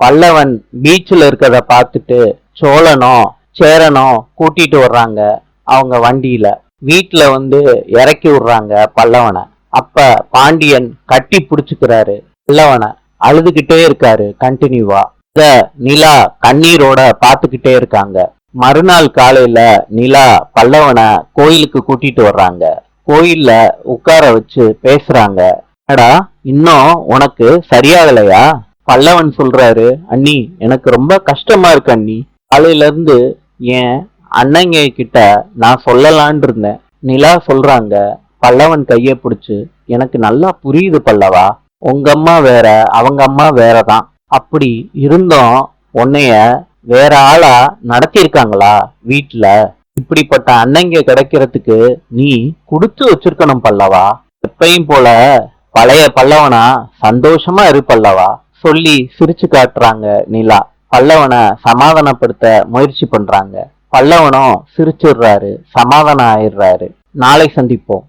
பல்லவன் பீச்சில் இருக்கிறத பார்த்துட்டு சோழனும் சேரனும் கூட்டிட்டு வர்றாங்க அவங்க வண்டியில. வீட்டுல வந்து இறக்கி விடுறாங்க பல்லவனை. அப்ப பாண்டியன் கட்டி பிடிச்சுக்கிறாரு பல்லவனை. அழுதுகிட்டே இருக்காரு கண்டினியூவா. இத நிலா கண்ணீரோட பாத்துக்கிட்டே இருக்காங்க. மறுநாள் காலையில நிலா பல்லவனை கோயிலுக்கு கூட்டிட்டு வர்றாங்க. கோயில்ல உட்கார வச்சு பேசுறாங்க. அடா, இன்னும் உனக்கு சரியாகலையா? பல்லவன் சொல்றாரு, அண்ணி எனக்கு ரொம்ப கஷ்டமா இருக்கு அண்ணி. காலையில இருந்து என் அண்ணங்க கிட்ட நான் சொல்லலான் இருந்தேன். நிலா சொல்றாங்க, பல்லவன் கைய பிடிச்சு, எனக்கு நல்லா புரியுது பல்லவா, உங்க அம்மா வேற அவங்க அம்மா வேறதான். அப்படி இருந்தும் உன்னைய வேற ஆளா நடத்திருக்காங்களா வீட்டுல? இப்படிப்பட்ட அண்ணங்க கிடைக்கிறதுக்கு நீ குடுத்து வச்சிருக்கணும் பல்லவா. எப்பையும் போல பழைய பல்லவனா சந்தோஷமா இரு பல்லவா சொல்லி சிரிச்சு காட்டுறாங்க நிலா. பல்லவனை சமாதானப்படுத்த முயற்சி பண்றாங்க. பல்லவனும் சிரிச்சிடுறாரு, சமாதானம் ஆயிடுறாரு. நாளை சந்திப்போம்.